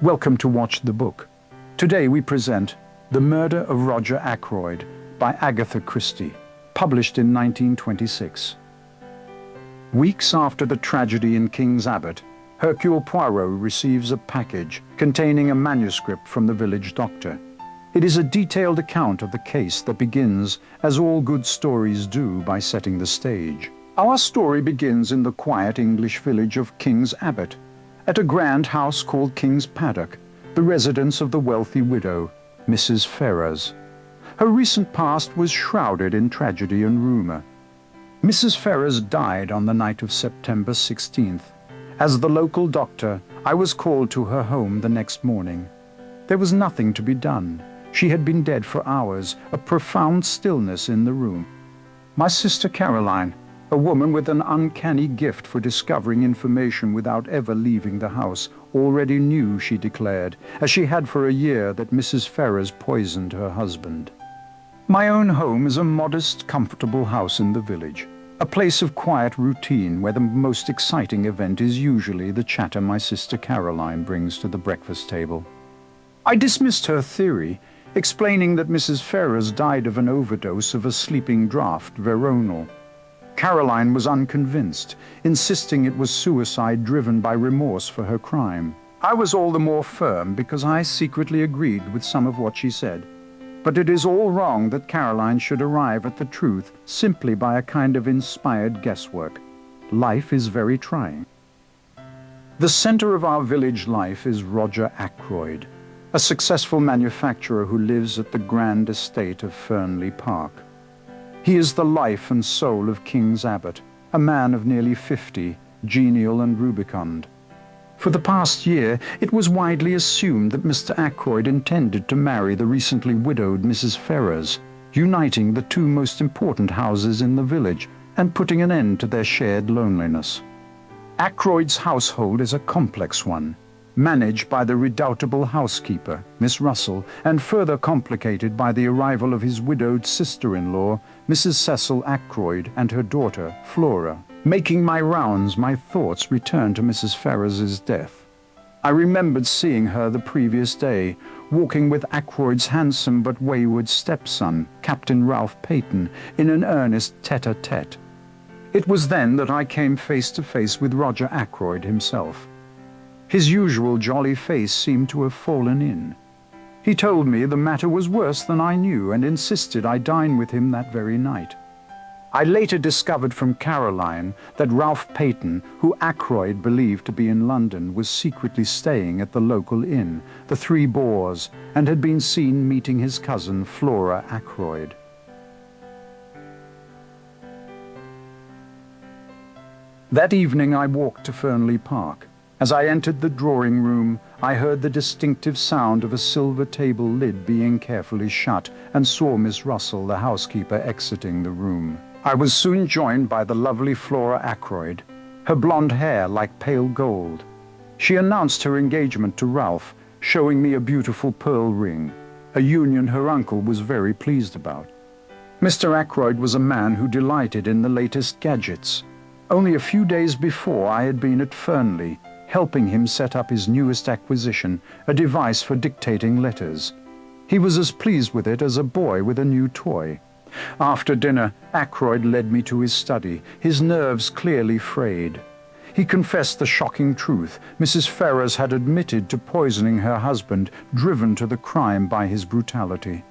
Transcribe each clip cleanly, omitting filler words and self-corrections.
Welcome to Watch the Book. Today we present The Murder of Roger Ackroyd by Agatha Christie, published in 1926. Weeks after the tragedy in King's Abbot, Hercule Poirot receives a package containing a manuscript from the village doctor. It is a detailed account of the case that begins, as all good stories do, by setting the stage. Our story begins in the quiet English village of King's Abbot, at a grand house called King's Paddock, the residence of the wealthy widow, Mrs. Ferrers. Her recent past was shrouded in tragedy and rumor. Mrs. Ferrers died on the night of September 16th. As the local doctor, I was called to her home the next morning. There was nothing to be done. She had been dead for hours, a profound stillness in the room. My sister Caroline, a woman with an uncanny gift for discovering information without ever leaving the house, already knew, she declared, as she had for a year, that Mrs. Ferrers poisoned her husband. My own home is a modest, comfortable house in the village, a place of quiet routine where the most exciting event is usually the chatter my sister Caroline brings to the breakfast table. I dismissed her theory, explaining that Mrs. Ferrers died of an overdose of a sleeping draught, veronal. Caroline was unconvinced, insisting it was suicide driven by remorse for her crime. I was all the more firm because I secretly agreed with some of what she said. But it is all wrong that Caroline should arrive at the truth simply by a kind of inspired guesswork. Life is very trying. The center of our village life is Roger Ackroyd, a successful manufacturer who lives at the grand estate of Fernly Park. He is the life and soul of King's Abbot, a man of nearly 50, genial and rubicund. For the past year, it was widely assumed that Mr. Ackroyd intended to marry the recently widowed Mrs. Ferrers, uniting the two most important houses in the village and putting an end to their shared loneliness. Ackroyd's household is a complex one, managed by the redoubtable housekeeper, Miss Russell, and further complicated by the arrival of his widowed sister-in-law, Mrs. Cecil Ackroyd, and her daughter, Flora. Making my rounds, my thoughts returned to Mrs. Ferrers's death. I remembered seeing her the previous day, walking with Ackroyd's handsome but wayward stepson, Captain Ralph Peyton, in an earnest tete-a-tete. It was then that I came face to face with Roger Ackroyd himself. His usual jolly face seemed to have fallen in. He told me the matter was worse than I knew and insisted I dine with him that very night. I later discovered from Caroline that Ralph Peyton, who Ackroyd believed to be in London, was secretly staying at the local inn, the Three Boars, and had been seen meeting his cousin Flora Ackroyd. That evening I walked to Fernly Park. As I entered the drawing room, I heard the distinctive sound of a silver table lid being carefully shut and saw Miss Russell, the housekeeper, exiting the room. I was soon joined by the lovely Flora Ackroyd, her blonde hair like pale gold. She announced her engagement to Ralph, showing me a beautiful pearl ring, a union her uncle was very pleased about. Mr. Ackroyd was a man who delighted in the latest gadgets. Only a few days before I had been at Fernly, helping him set up his newest acquisition, a device for dictating letters. He was as pleased with it as a boy with a new toy. After dinner, Ackroyd led me to his study, his nerves clearly frayed. He confessed the shocking truth. Mrs. Ferrers had admitted to poisoning her husband, driven to the crime by his brutality.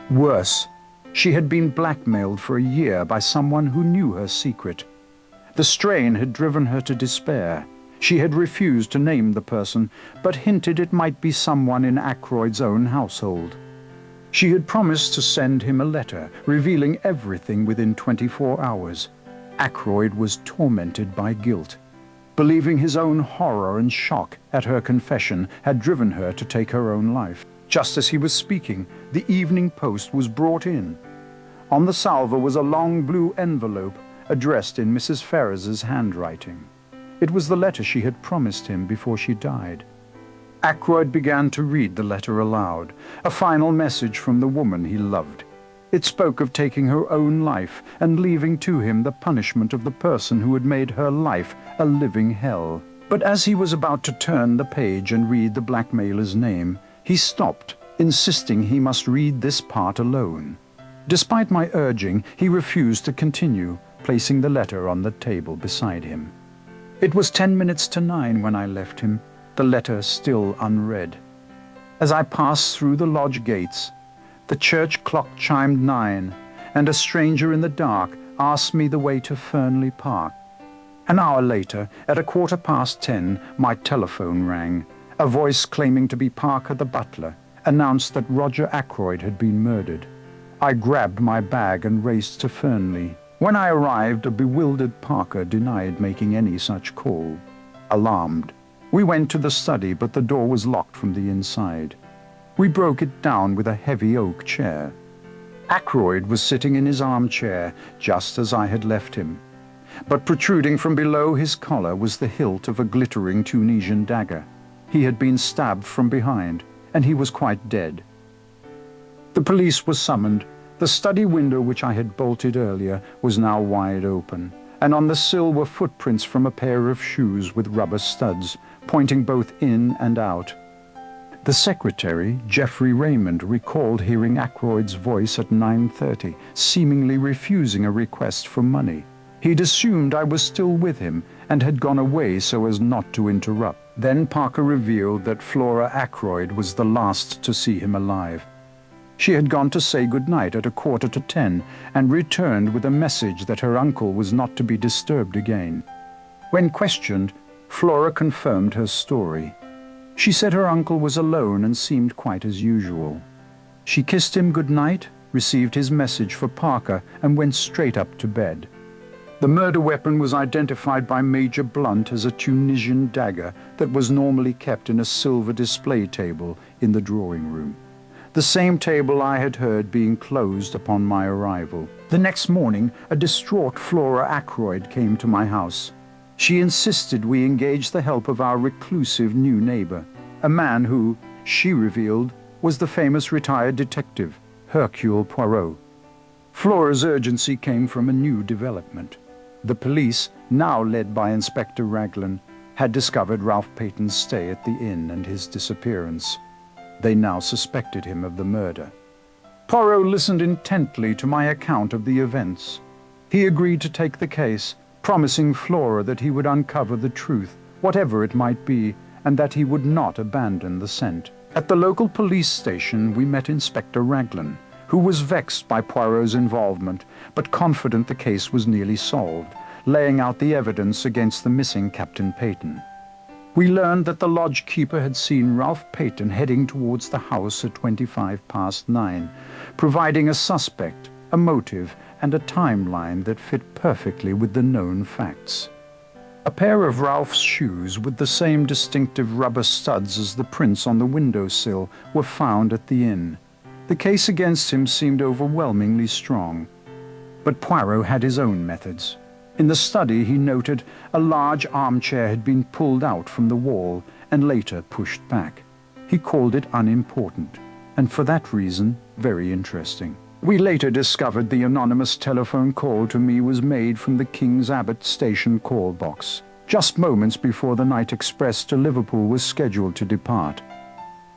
Worse, she had been blackmailed for a year by someone who knew her secret. The strain had driven her to despair. She had refused to name the person, but hinted it might be someone in Ackroyd's own household. She had promised to send him a letter, revealing everything within 24 hours. Ackroyd was tormented by guilt. Believing his own horror and shock at her confession had driven her to take her own life. Just as he was speaking, the evening post was brought in. On the salver was a long blue envelope addressed in Mrs. Ferrers's handwriting. It was the letter she had promised him before she died. Ackroyd began to read the letter aloud, a final message from the woman he loved. It spoke of taking her own life and leaving to him the punishment of the person who had made her life a living hell. But as he was about to turn the page and read the blackmailer's name, he stopped, insisting he must read this part alone. Despite my urging, he refused to continue, placing the letter on the table beside him. It was 10 minutes to 9 when I left him, the letter still unread. As I passed through the lodge gates, the church clock chimed 9, and a stranger in the dark asked me the way to Fernly Park. An hour later, at 10:15, my telephone rang. A voice claiming to be Parker the butler announced that Roger Ackroyd had been murdered. I grabbed my bag and raced to Fernly. When I arrived, a bewildered Parker denied making any such call. Alarmed, we went to the study, but the door was locked from the inside. We broke it down with a heavy oak chair. Ackroyd was sitting in his armchair, just as I had left him. But protruding from below his collar was the hilt of a glittering Tunisian dagger. He had been stabbed from behind, and he was quite dead. The police was summoned. The study window, which I had bolted earlier, was now wide open, and on the sill were footprints from a pair of shoes with rubber studs, pointing both in and out. The secretary, Geoffrey Raymond, recalled hearing Ackroyd's voice at 9:30, seemingly refusing a request for money. He'd assumed I was still with him and had gone away so as not to interrupt. Then Parker revealed that Flora Ackroyd was the last to see him alive. She had gone to say goodnight at 9:45 and returned with a message that her uncle was not to be disturbed again. When questioned, Flora confirmed her story. She said her uncle was alone and seemed quite as usual. She kissed him goodnight, received his message for Parker, and went straight up to bed. The murder weapon was identified by Major Blunt as a Tunisian dagger that was normally kept in a silver display table in the drawing room. The same table I had heard being closed upon my arrival. The next morning, a distraught Flora Ackroyd came to my house. She insisted we engage the help of our reclusive new neighbor, a man who, she revealed, was the famous retired detective, Hercule Poirot. Flora's urgency came from a new development. The police, now led by Inspector Raglan, had discovered Ralph Peyton's stay at the inn and his disappearance. They now suspected him of the murder. Poirot listened intently to my account of the events. He agreed to take the case, promising Flora that he would uncover the truth, whatever it might be, and that he would not abandon the scent. At the local police station, we met Inspector Raglan, who was vexed by Poirot's involvement, but confident the case was nearly solved, laying out the evidence against the missing Captain Peyton. We learned that the lodge keeper had seen Ralph Peyton heading towards the house at 9:25, providing a suspect, a motive, and a timeline that fit perfectly with the known facts. A pair of Ralph's shoes with the same distinctive rubber studs as the prints on the windowsill were found at the inn. The case against him seemed overwhelmingly strong. But Poirot had his own methods. In the study, he noted a large armchair had been pulled out from the wall and later pushed back. He called it unimportant, and for that reason, very interesting. We later discovered the anonymous telephone call to me was made from the King's Abbot station call box, just moments before the night express to Liverpool was scheduled to depart.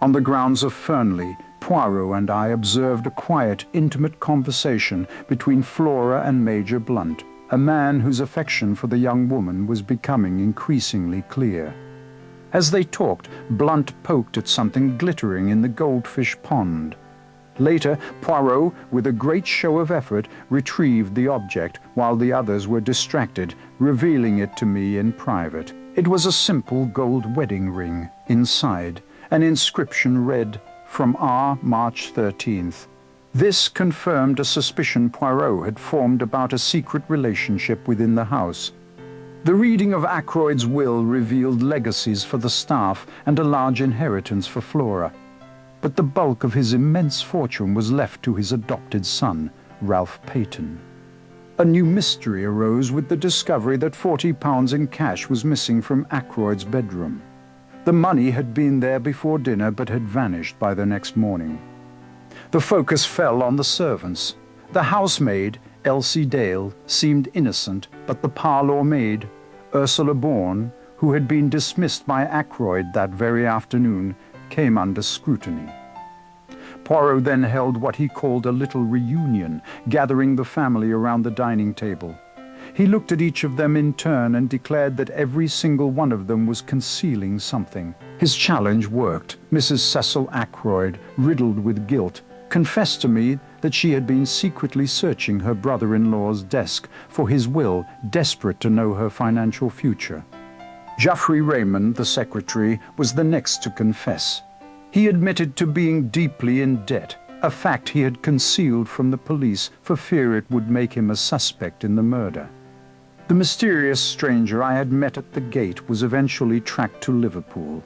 On the grounds of Fernly, Poirot and I observed a quiet, intimate conversation between Flora and Major Blunt, a man whose affection for the young woman was becoming increasingly clear. As they talked, Blunt poked at something glittering in the goldfish pond. Later, Poirot, with a great show of effort, retrieved the object while the others were distracted, revealing it to me in private. It was a simple gold wedding ring. Inside, an inscription read, "From R. March 13th. This confirmed a suspicion Poirot had formed about a secret relationship within the house. The reading of Ackroyd's will revealed legacies for the staff and a large inheritance for Flora. But the bulk of his immense fortune was left to his adopted son, Ralph Peyton. A new mystery arose with the discovery that £40 in cash was missing from Ackroyd's bedroom. The money had been there before dinner but had vanished by the next morning. The focus fell on the servants. The housemaid, Elsie Dale, seemed innocent, but the parlour maid, Ursula Bourne, who had been dismissed by Ackroyd that very afternoon, came under scrutiny. Poirot then held what he called a little reunion, gathering the family around the dining table. He looked at each of them in turn and declared that every single one of them was concealing something. His challenge worked. Mrs. Cecil Ackroyd, riddled with guilt, confessed to me that she had been secretly searching her brother-in-law's desk for his will, desperate to know her financial future. Geoffrey Raymond, the secretary, was the next to confess. He admitted to being deeply in debt, a fact he had concealed from the police for fear it would make him a suspect in the murder. The mysterious stranger I had met at the gate was eventually tracked to Liverpool.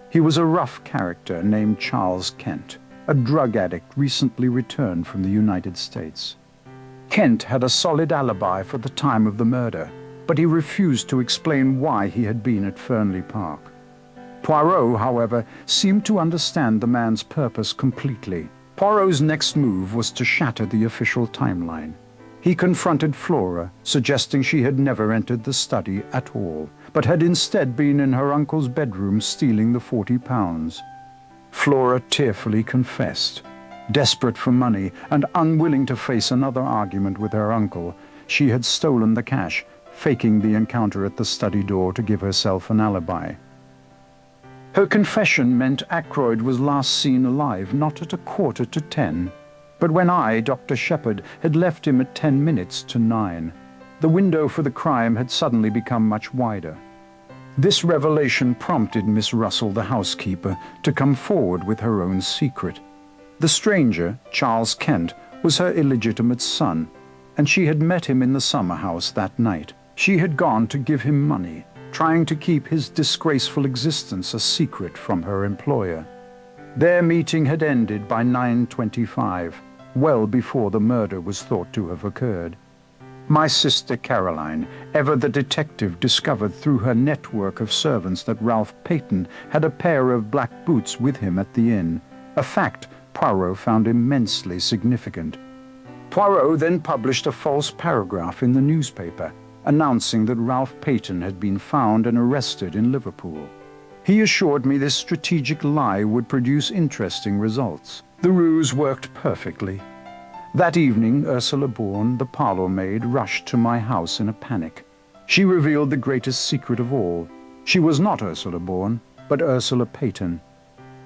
He was a rough character named Charles Kent, a drug addict recently returned from the United States. Kent had a solid alibi for the time of the murder, but he refused to explain why he had been at Fernly Park. Poirot, however, seemed to understand the man's purpose completely. Poirot's next move was to shatter the official timeline. He confronted Flora, suggesting she had never entered the study at all, but had instead been in her uncle's bedroom stealing the £40. Flora tearfully confessed. Desperate for money and unwilling to face another argument with her uncle, she had stolen the cash, faking the encounter at the study door to give herself an alibi. Her confession meant Ackroyd was last seen alive not at 9:45, but when I, Dr. Sheppard, had left him at 9:10. The window for the crime had suddenly become much wider. This revelation prompted Miss Russell, the housekeeper, to come forward with her own secret. The stranger, Charles Kent, was her illegitimate son, and she had met him in the summer house that night. She had gone to give him money, trying to keep his disgraceful existence a secret from her employer. Their meeting had ended by 9:25, well before the murder was thought to have occurred. My sister Caroline, ever the detective, discovered through her network of servants that Ralph Peyton had a pair of black boots with him at the inn, a fact Poirot found immensely significant. Poirot then published a false paragraph in the newspaper, announcing that Ralph Peyton had been found and arrested in Liverpool. He assured me this strategic lie would produce interesting results. The ruse worked perfectly. That evening, Ursula Bourne, the parlour maid, rushed to my house in a panic. She revealed the greatest secret of all. She was not Ursula Bourne, but Ursula Peyton.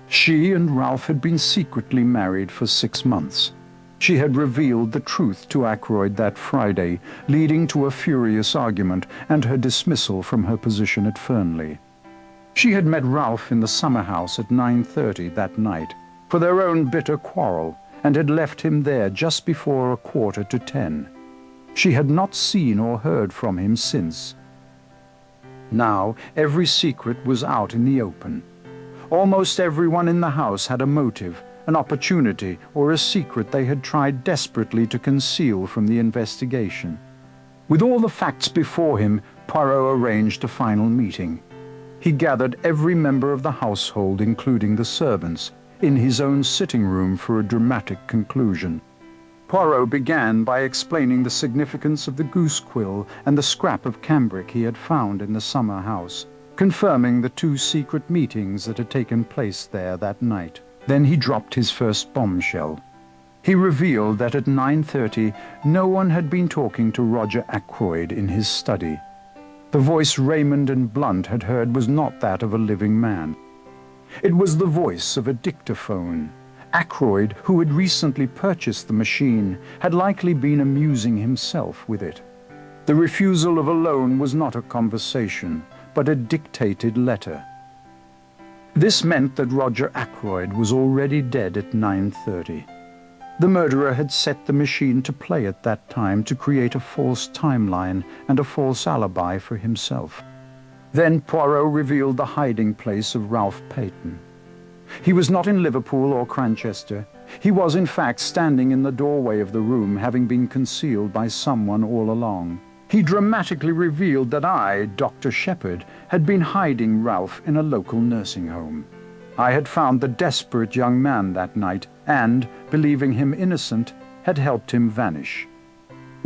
She and Ralph had been secretly married for 6 months. She had revealed the truth to Ackroyd that Friday, leading to a furious argument and her dismissal from her position at Fernly. She had met Ralph in the summer house at 9:30 that night for their own bitter quarrel, and had left him there just before 9:45. She had not seen or heard from him since. Now every secret was out in the open. Almost everyone in the house had a motive, an opportunity, or a secret they had tried desperately to conceal from the investigation. With all the facts before him, Poirot arranged a final meeting. He gathered every member of the household, including the servants, in his own sitting room for a dramatic conclusion. Poirot began by explaining the significance of the goose quill and the scrap of cambric he had found in the summer house, confirming the 2 secret meetings that had taken place there that night. Then he dropped his first bombshell. He revealed that at 9:30 no one had been talking to Roger Ackroyd in his study. The voice Raymond and Blunt had heard was not that of a living man. It was the voice of a dictaphone. Ackroyd, who had recently purchased the machine, had likely been amusing himself with it. The refusal of a loan was not a conversation, but a dictated letter. This meant that Roger Ackroyd was already dead at 9:30. The murderer had set the machine to play at that time to create a false timeline and a false alibi for himself. Then Poirot revealed the hiding place of Ralph Peyton. He was not in Liverpool or Cranchester. He was, in fact, standing in the doorway of the room, having been concealed by someone all along. He dramatically revealed that I, Dr. Sheppard, had been hiding Ralph in a local nursing home. I had found the desperate young man that night and, believing him innocent, had helped him vanish.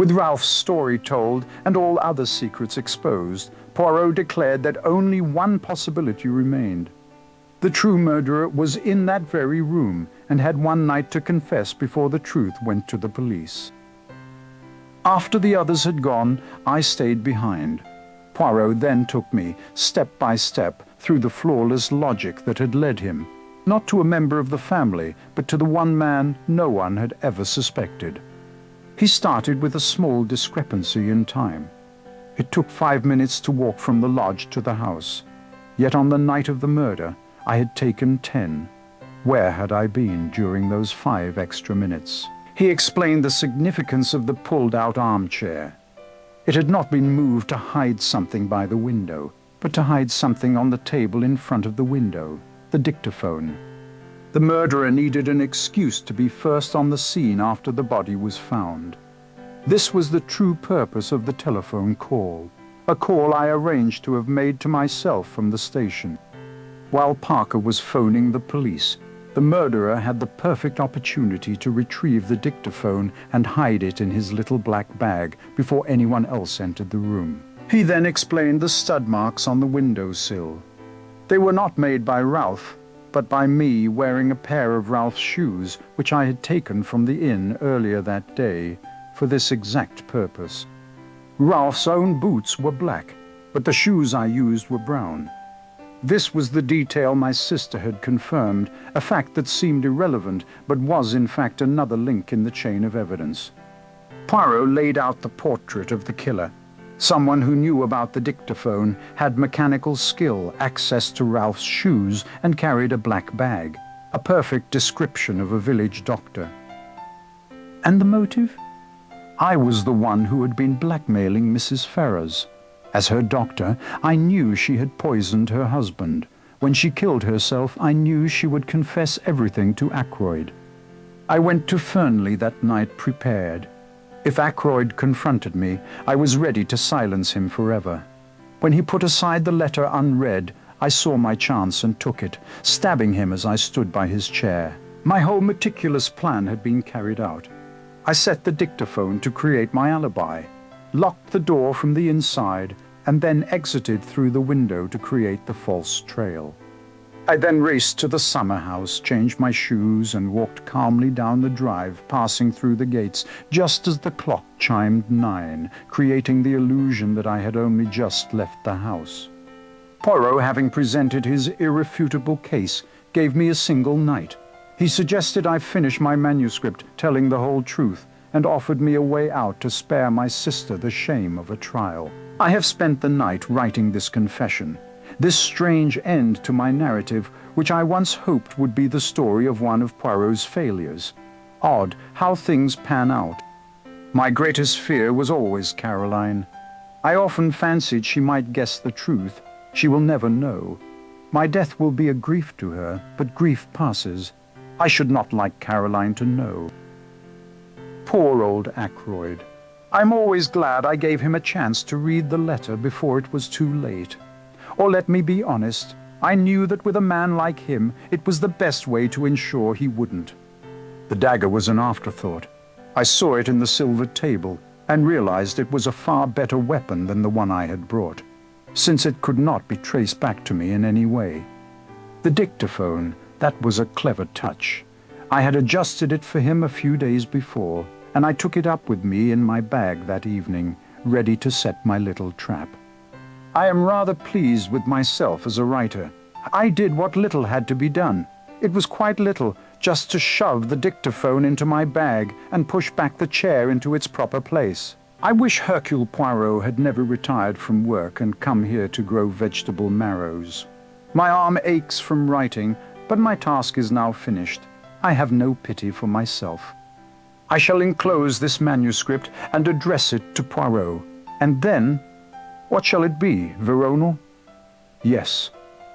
With Ralph's story told and all other secrets exposed, Poirot declared that only one possibility remained. The true murderer was in that very room and had one night to confess before the truth went to the police. After the others had gone, I stayed behind. Poirot then took me, step by step, through the flawless logic that had led him, not to a member of the family, but to the one man no one had ever suspected. He started with a small discrepancy in time. It took 5 minutes to walk from the lodge to the house. Yet on the night of the murder, I had taken 10. Where had I been during those 5 extra minutes? He explained the significance of the pulled-out armchair. It had not been moved to hide something by the window, but to hide something on the table in front of the window, the dictaphone. The murderer needed an excuse to be first on the scene after the body was found. This was the true purpose of the telephone call, a call I arranged to have made to myself from the station. While Parker was phoning the police, the murderer had the perfect opportunity to retrieve the dictaphone and hide it in his little black bag before anyone else entered the room. He then explained the stud marks on the windowsill. They were not made by Ralph, but by me wearing a pair of Ralph's shoes, which I had taken from the inn earlier that day, for this exact purpose. Ralph's own boots were black, but the shoes I used were brown. This was the detail my sister had confirmed, a fact that seemed irrelevant, but was in fact another link in the chain of evidence. Poirot laid out the portrait of the killer. Someone who knew about the dictaphone, had mechanical skill, access to Ralph's shoes, and carried a black bag, a perfect description of a village doctor. And the motive? I was the one who had been blackmailing Mrs. Ferrars. As her doctor, I knew she had poisoned her husband. When she killed herself, I knew she would confess everything to Ackroyd. I went to Fernly that night prepared. If Ackroyd confronted me, I was ready to silence him forever. When he put aside the letter unread, I saw my chance and took it, stabbing him as I stood by his chair. My whole meticulous plan had been carried out. I set the dictaphone to create my alibi, locked the door from the inside, and then exited through the window to create the false trail. I then raced to the summer house, changed my shoes, and walked calmly down the drive, passing through the gates just as the clock chimed 9, creating the illusion that I had only just left the house. Poirot, having presented his irrefutable case, gave me a single night. He suggested I finish my manuscript, telling the whole truth, and offered me a way out to spare my sister the shame of a trial. I have spent the night writing this confession, this strange end to my narrative, which I once hoped would be the story of one of Poirot's failures. Odd how things pan out. My greatest fear was always Caroline. I often fancied she might guess the truth. She will never know. My death will be a grief to her, but grief passes. I should not like Caroline to know. Poor old Ackroyd. I'm always glad I gave him a chance to read the letter before it was too late. Or let me be honest, I knew that with a man like him, it was the best way to ensure he wouldn't. The dagger was an afterthought. I saw it in the silver table and realized it was a far better weapon than the one I had brought, since it could not be traced back to me in any way. The dictaphone, that was a clever touch. I had adjusted it for him a few days before, and I took it up with me in my bag that evening, ready to set my little trap. I am rather pleased with myself as a writer. I did what little had to be done. It was quite little, just to shove the dictaphone into my bag and push back the chair into its proper place. I wish Hercule Poirot had never retired from work and come here to grow vegetable marrows. My arm aches from writing, but my task is now finished. I have no pity for myself. I shall enclose this manuscript and address it to Poirot, and then, what shall it be, Veronal? Yes,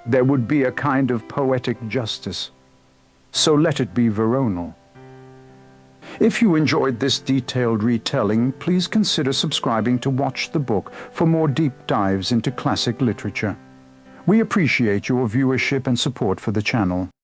there would be a kind of poetic justice. So let it be Veronal. If you enjoyed this detailed retelling, please consider subscribing to Watch the Book for more deep dives into classic literature. We appreciate your viewership and support for the channel.